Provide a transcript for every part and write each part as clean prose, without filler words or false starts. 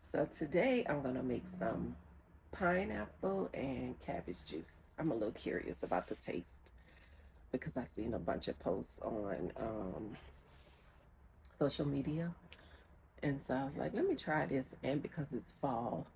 So today I'm gonna make some pineapple and cabbage juice. I'm a little curious about the taste because I've seen a bunch of posts on social media. And so I was like, let me try this. And because it's fall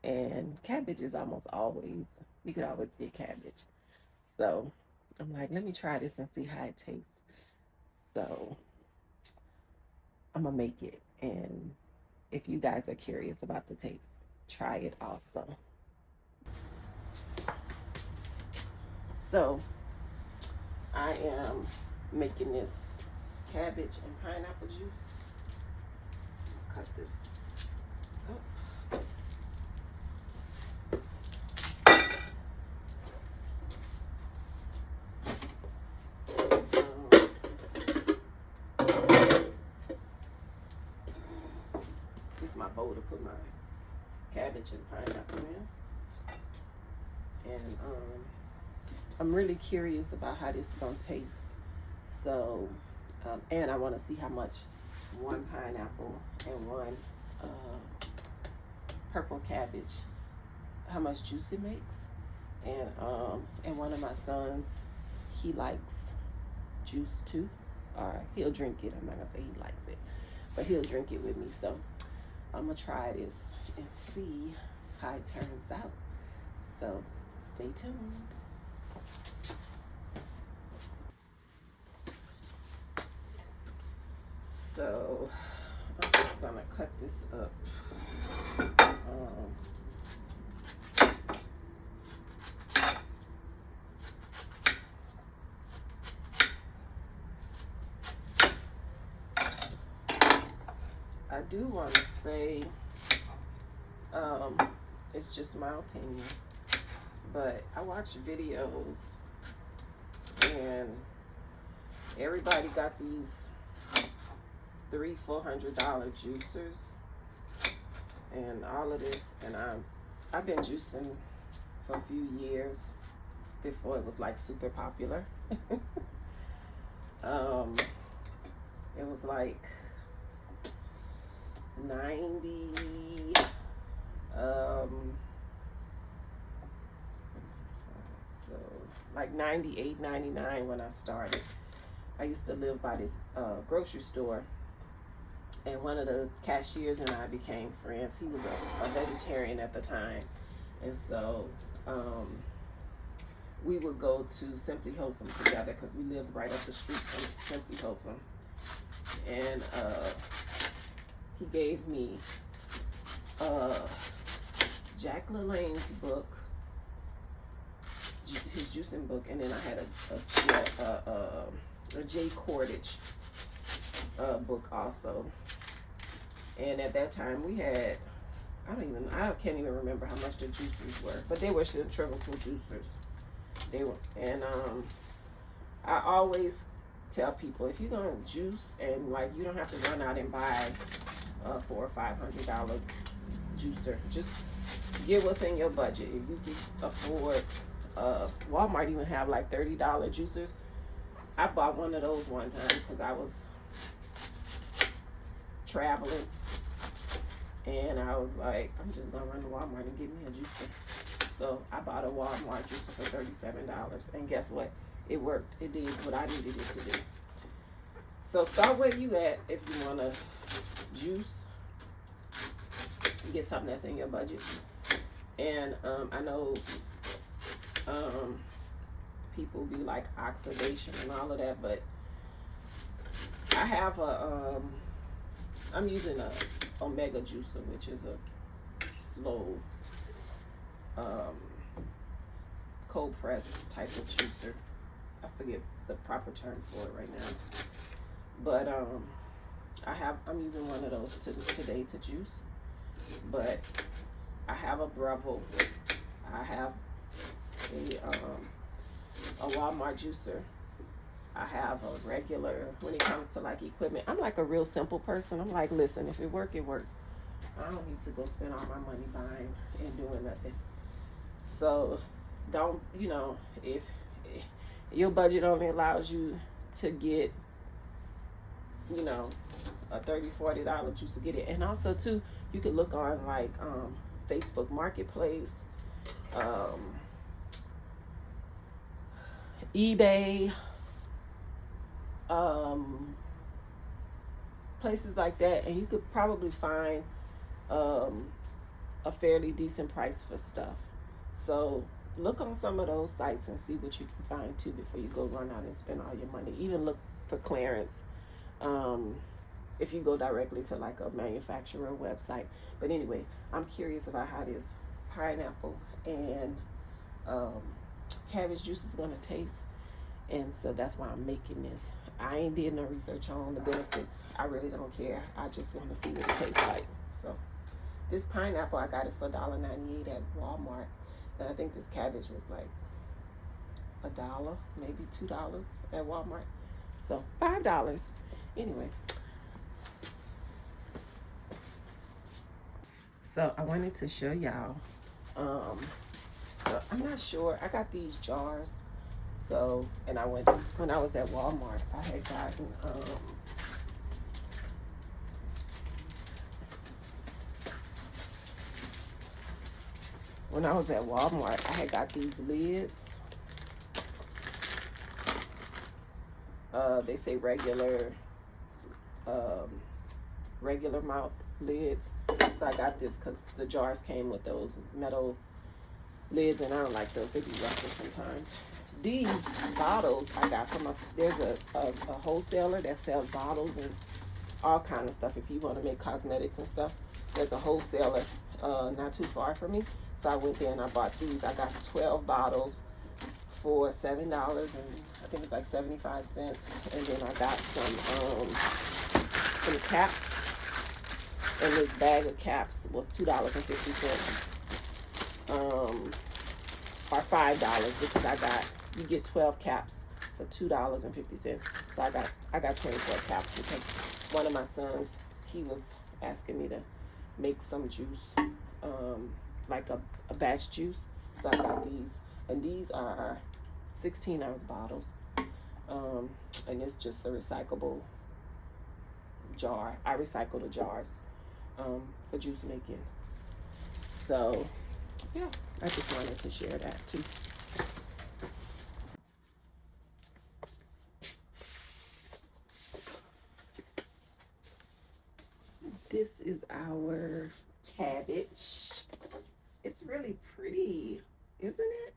and cabbage is almost always, you could always get cabbage. So I'm like, let me try this and see how it tastes. So I'm gonna make it. And if you guys are curious about the taste, try it also. So I am making this cabbage and pineapple juice. Cut this up. This is my bowl to put my cabbage and pineapple in. And I'm really curious about how this is gonna taste. So, and I want to see how much one pineapple and one purple cabbage, how much juice it makes. And one of my sons, he likes juice too, or he'll drink it. I'm not gonna say he likes it, but he'll drink it with me. So I'm gonna try this and see how it turns out. So stay tuned. So I'm just gonna cut this up. I do want to say, it's just my opinion, but I watch videos and everybody got these $300-400 juicers and all of this, and I've been juicing for a few years before it was like super popular. It was like 90 so like 98, 99 when I started. I used to live by this grocery store, and one of the cashiers and I became friends. He was a vegetarian at the time, and so we would go to Simply Wholesome together because we lived right up the street from Simply Wholesome. And he gave me Jack LaLanne's book, his juicing book, and then I had a Jay Cordage book also. And at that time we had, I can't even remember how much the juicers were, but they were centrifugal juicers. They were, and I always tell people, if you're gonna juice, and like, you don't have to run out and buy a $400 or $500 juicer. Just get what's in your budget. If you can afford, Walmart even have like $30 juicers. I bought one of those one time because I was traveling, and I was like, I'm just gonna run to Walmart and get me a juicer. So I bought a Walmart juicer for $37, and guess what? It worked. It did what I needed it to do. So start where you at if you want to juice. Get something that's in your budget. And I know people be like oxidation and all of that, but I have I'm using a Omega juicer, which is a slow cold press type of juicer. I forget the proper term for it right now, but I'm using one of those today to juice. But I have a Breville, I have a Walmart juicer, I have a regular. When it comes to like equipment, I'm like a real simple person. I'm like, listen, if it work, it work. I don't need to go spend all my money buying and doing nothing. So don't, if your budget only allows you to get you know, a $30-$40 juice to get it. And also too, you could look on like Facebook Marketplace, eBay, places like that, and you could probably find a fairly decent price for stuff. So look on some of those sites and see what you can find too before you go run out and spend all your money. Even look for clearance if you go directly to like a manufacturer website. But anyway, I'm curious about how this pineapple and cabbage juice is going to taste, and so that's why I'm making this. I ain't did no research on the benefits. I really don't care. I just want to see what it tastes like. So this pineapple, I got it for $1.98 at Walmart, and I think this cabbage was like $1, maybe $2 at Walmart. So $5. Anyway, so I wanted to show y'all. So I'm not sure. I got these jars. So, and when I was at Walmart, I had gotten when I was at Walmart, I had got these lids. They say regular mouth lids. So I got this because the jars came with those metal lids, and I don't like those. They be rusty sometimes. These bottles I got from there's a wholesaler that sells bottles and all kind of stuff. If you want to make cosmetics and stuff, there's a wholesaler not too far from me. So I went there and I bought these. I got 12 bottles for $7, and I think it's like 75 cents. And then I got some caps, and this bag of caps was $2.50. Or $5 because you get 12 caps for $2.50. So I got 24 caps because one of my sons, he was asking me to make some juice, like a batch juice. So I got these, and these are 16-ounce bottles, and it's just a recyclable jar. I recycle the jars for juice making. So yeah, I just wanted to share that too. This is our cabbage. It's really pretty, isn't it?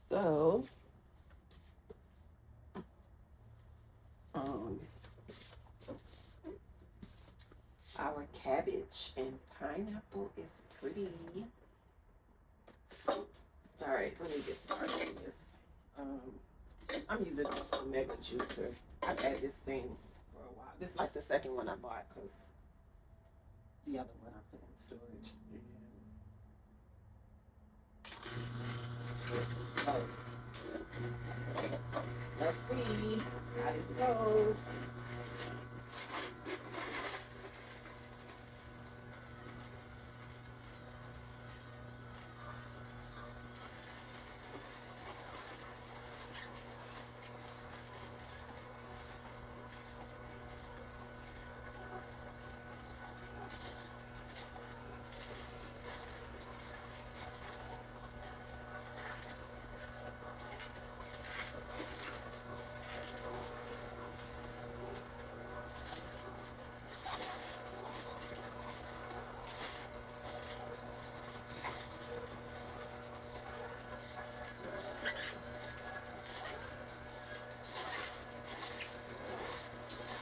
So, our cabbage and pineapple is pretty. All right, let me get started on this. I'm using this mega juicer. I've had this thing for a while. This is like the second one I bought because the other one I put in storage. So, let's see how this goes.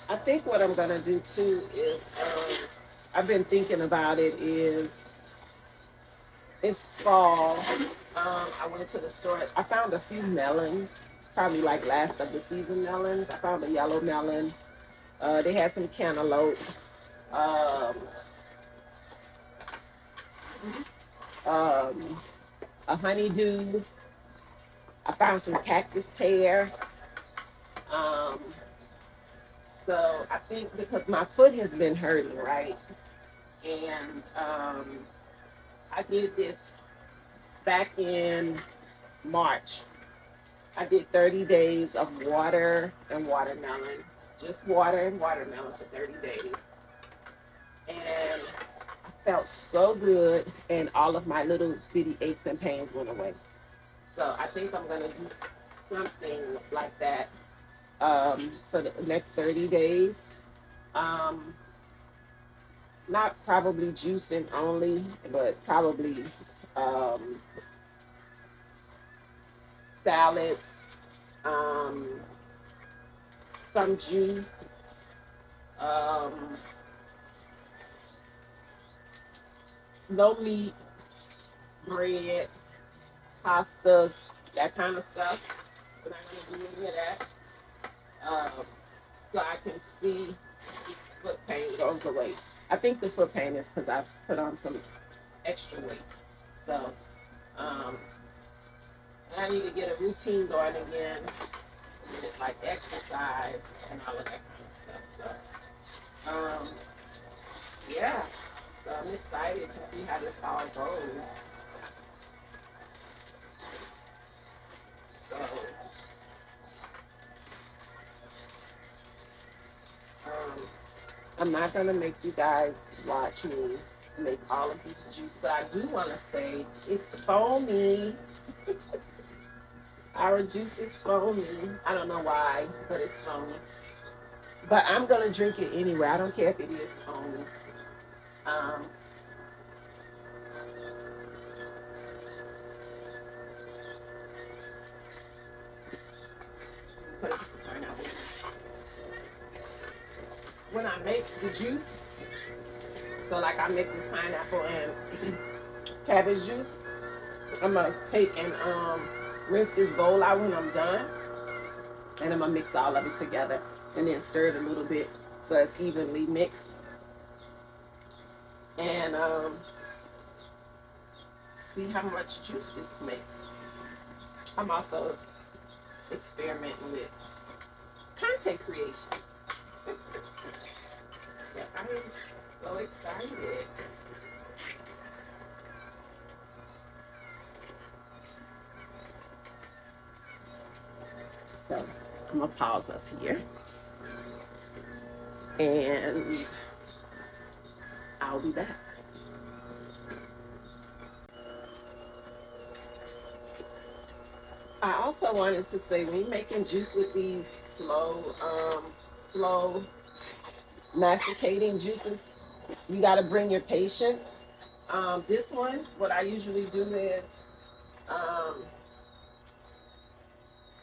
I think what I'm gonna do too is, I've been thinking about it, it's fall. I went to the store. I found a few melons. It's probably like last of the season melons. I found a yellow melon. They had some cantaloupe. A honeydew. I found some cactus pear. So I think because my foot has been hurting, right? And I did this back in March. I did 30 days of water and watermelon. Just water and watermelon for 30 days. And I felt so good, and all of my little bitty aches and pains went away. So I think I'm going to do something like that for the next 30 days. Not probably juicing only, but probably salads, some juice, no meat, bread, pastas, that kind of stuff. We're not going to do any of that. So I can see this foot pain goes away. I think the foot pain is because I've put on some extra weight. So I need to get a routine going again, with like exercise and all of that kind of stuff. So yeah. So I'm excited to see how this all goes. So I'm not gonna make you guys watch me make all of this juice, but I do want to say it's foamy. Our juice is foamy. I don't know why, but it's foamy. But I'm gonna drink it anyway. I don't care if it is foamy. Put a piece of pineapple. When I make the juice, so like I make this pineapple and cabbage juice, I'm gonna take and rinse this bowl out when I'm done, and I'm gonna mix all of it together and then stir it a little bit so it's evenly mixed. And see how much juice this makes. I'm also experimenting with content creation. So I am so excited. So I'm gonna pause us here, and I'll be back. I also wanted to say, when you're making juice with these slow masticating juices, you got to bring your patience. This one, what I usually do is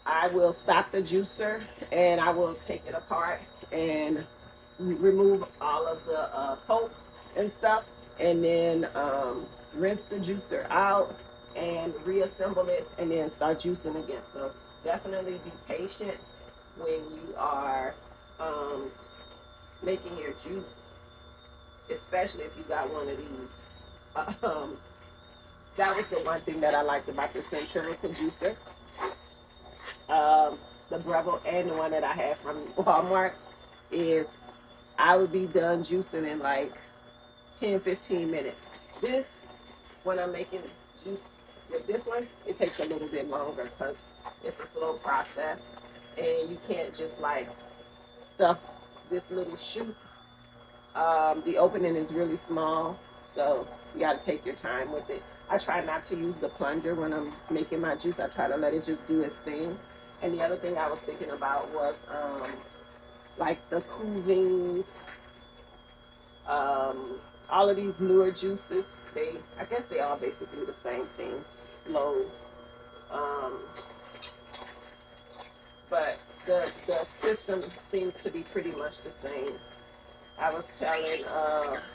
I will stop the juicer and I will take it apart and remove all of the pulp and stuff, and then rinse the juicer out and reassemble it and then start juicing again. So definitely be patient when you are making your juice, especially if you got one of these. That was the one thing that I liked about the centrifugal juicer. The Breville and the one that I had from Walmart is I would be done juicing in like 10-15 minutes. This, when I'm making juice with this one, it takes a little bit longer because it's a slow process and you can't just like stuff this little chute. The opening is really small, so you got to take your time with it. I try not to use the plunger when I'm making my juice. I try to let it just do its thing. And the other thing I was thinking about was like the Couvings, all of these newer juices. I guess they all basically the same thing, slow. But the system seems to be pretty much the same. I was telling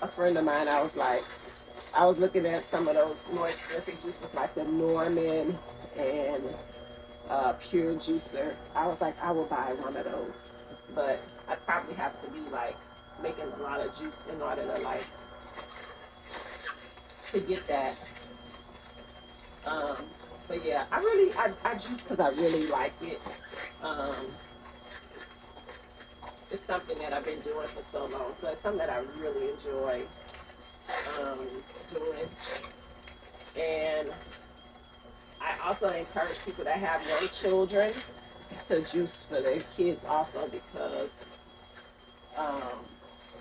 a friend of mine, I was looking at some of those more expensive juices like the Norman and Pure Juicer. I was like, I will buy one of those, but I probably have to be like making a lot of juice in order to like to get that. But yeah, I juice because I really like it. It's something that I've been doing for so long, so it's something that I really enjoy doing. And I also encourage people that have young children to juice for their kids also, because um,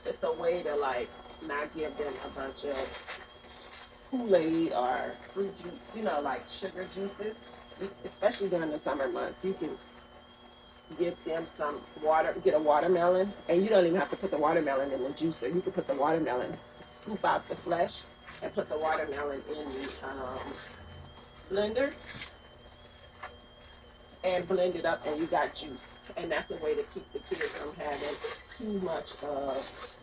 it's a way to like not give them a bunch of Kool-Aid or fruit juice, you know, like sugar juices. Especially during the summer months, you can give them some water, get a watermelon, and you don't even have to put the watermelon in the juicer. You can put the watermelon, scoop out the flesh, and put the watermelon in the blender and blend it up, and you got juice. And that's a way to keep the kids from having too much of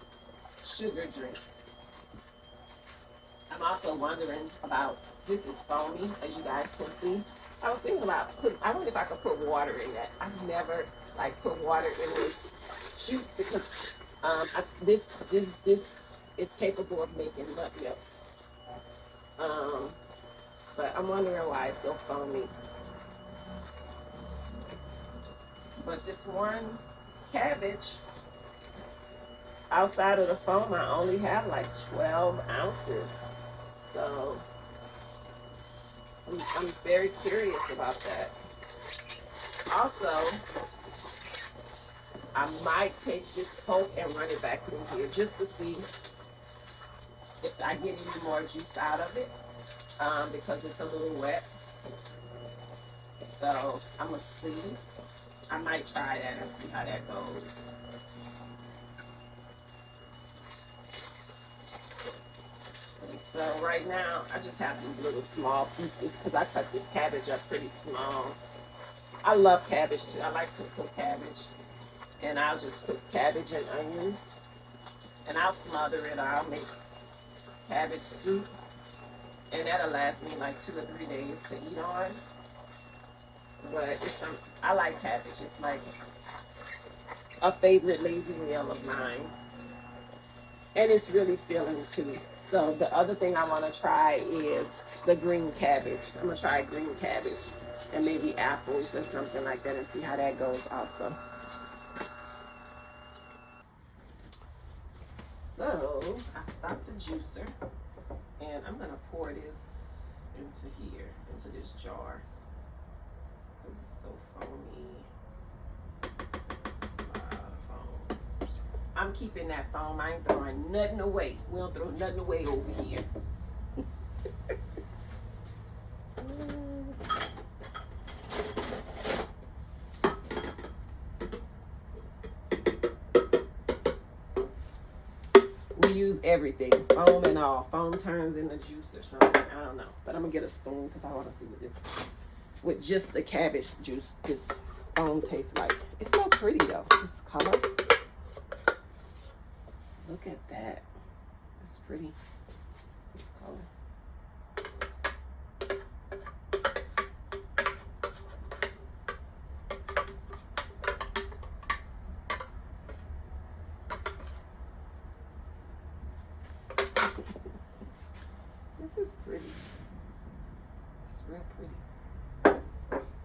sugar drinks. I'm also wondering about, this is foamy, as you guys can see. I was thinking about, I wonder if I could put water in that. I've never like put water in this shoot, because this is capable of making nut milk. But I'm wondering why it's so foamy. But this one cabbage, outside of the foam, I only have like 12 ounces. So I'm very curious about that. Also, I might take this Coke and run it back through here just to see if I get any more juice out of it, because it's a little wet. So I'm gonna see. I might try that and see how that goes. And so right now, I just have these little small pieces because I cut this cabbage up pretty small. I love cabbage too. I like to cook cabbage. And I'll just cook cabbage and onions. And I'll smother it. I'll make cabbage soup. And that'll last me like 2 or 3 days to eat on. But I like cabbage. It's like a favorite lazy meal of mine. And it's really filling too. So the other thing I want to try is the green cabbage. I'm going to try green cabbage and maybe apples or something like that and see how that goes also. So I stopped the juicer and I'm going to pour this into here, into this jar, because it's so foamy. It's a lot of foam. I'm keeping that foam. I ain't throwing nothing away. We don't throw nothing away over here. We use everything, foam and all. Foam turns into juice or something. I don't know. But I'm going to get a spoon because I want to see what this, with just the cabbage juice, this foam tastes like. It's so pretty though, this color. Look at that. It's pretty. This color. This is pretty. It's real pretty.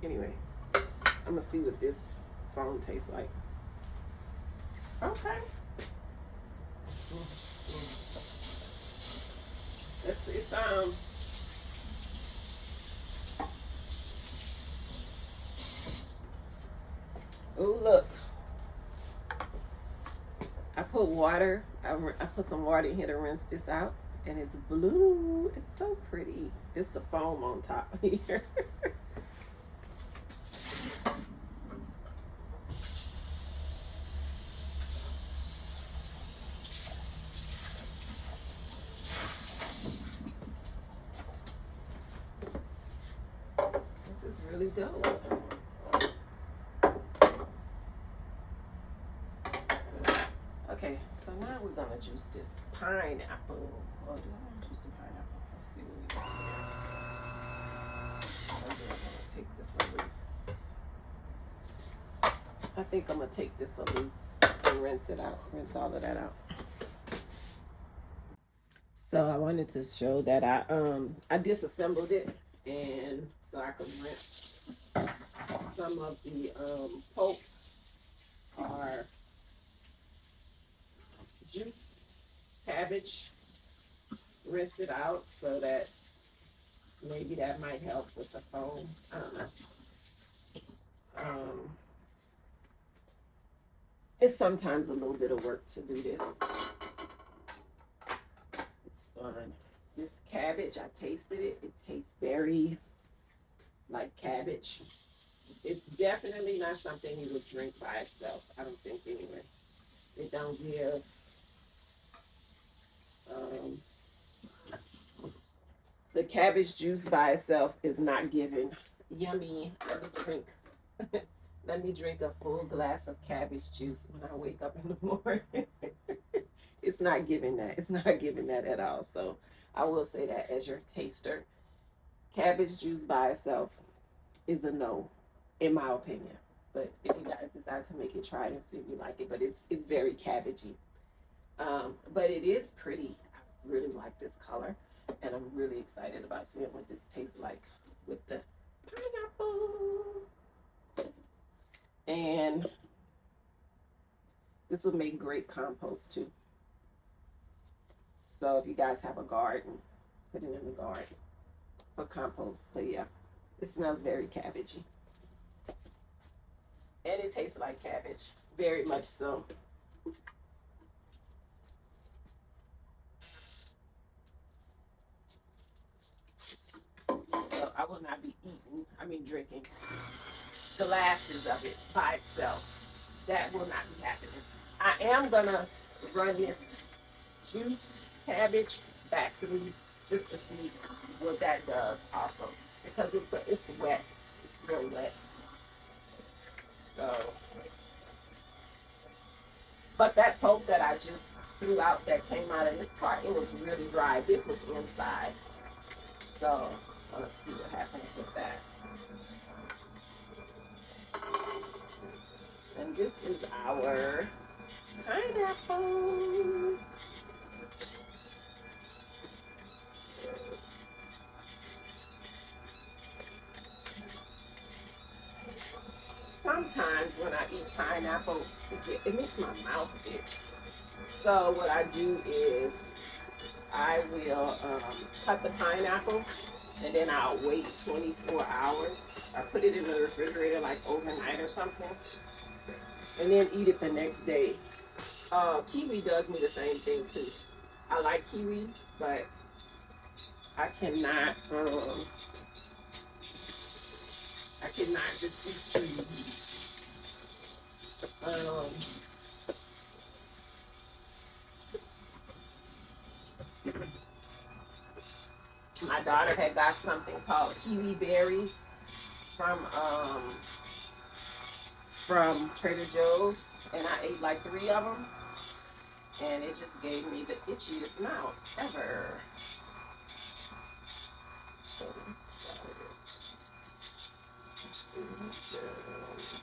Anyway, I'm gonna see what this foam tastes like. Okay. It's oh look, I put water, I put some water in here to rinse this out, and it's blue. It's so pretty. Just the foam on top here. Really dope. Okay, so now we're gonna juice this pineapple. Oh, do I want to juice the pineapple? Let's see what we got here. I'm gonna take this loose. I think I'm gonna take this loose and rinse it out. Rinse all of that out. So I wanted to show that I disassembled it, and so I could rinse some of the pulp or juice cabbage, rinse it out so that Maybe that might help with the phone. I don't know. Um, it's sometimes a little bit of work to do this. It's fun. This cabbage, I tasted it. It tastes very like cabbage. It's definitely not something you would drink by itself. I don't think anyway. It don't give um, the cabbage juice by itself is not giving yummy. Let me drink. Let me drink a full glass of cabbage juice when I wake up in the morning. It's not giving that. It's not giving that at all. So I will say that as your taster, cabbage juice by itself is a no, in my opinion. But if you guys decide to make it, try it and see if you like it. But it's very cabbagey. But it is pretty. I really like this color, and I'm really excited about seeing what this tastes like with the pineapple. And this would make great compost too. So if you guys have a garden, put it in the garden for compost. But yeah, it smells very cabbagey. And it tastes like cabbage, very much so. So I will not be drinking glasses of it by itself. That will not be happening. I am gonna run this juiced cabbage back through just to see what that does also, because it's wet. It's really wet. So, but that pulp that I just threw out that came out of this part, it was really dry. This was inside. So let's see what happens with that. And this is our pineapple. Sometimes when I eat pineapple, it makes my mouth itch. So what I do is I will cut the pineapple and then I'll wait 24 hours. I put it in the refrigerator like overnight or something, and then eat it the next day. Kiwi does me the same thing too. I like kiwi, but I cannot just eat kiwi. My daughter had got something called kiwi berries from Trader Joe's, and I ate like 3 of them, and it just gave me the itchiest mouth ever. So let's try this. Let's see what happens.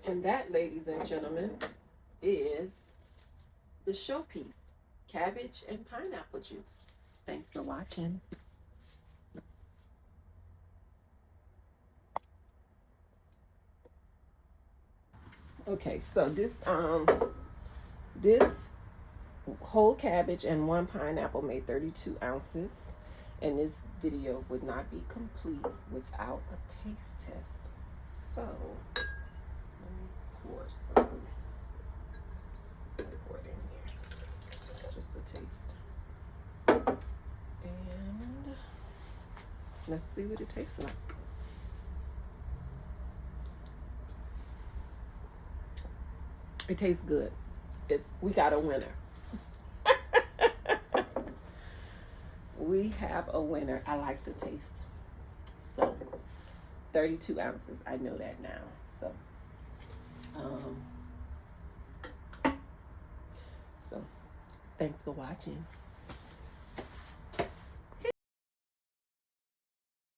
And that, ladies and gentlemen, is the showpiece, cabbage and pineapple juice. Thanks for watching. Okay, so this whole cabbage and 1 pineapple made 32 ounces. And this video would not be complete without a taste test. So, let me pour some. Pour it in here. Just a taste. And let's see what it tastes like. It tastes good. We got a winner. We have a winner. I like the taste. So 32 ounces. I know that now. So thanks for watching.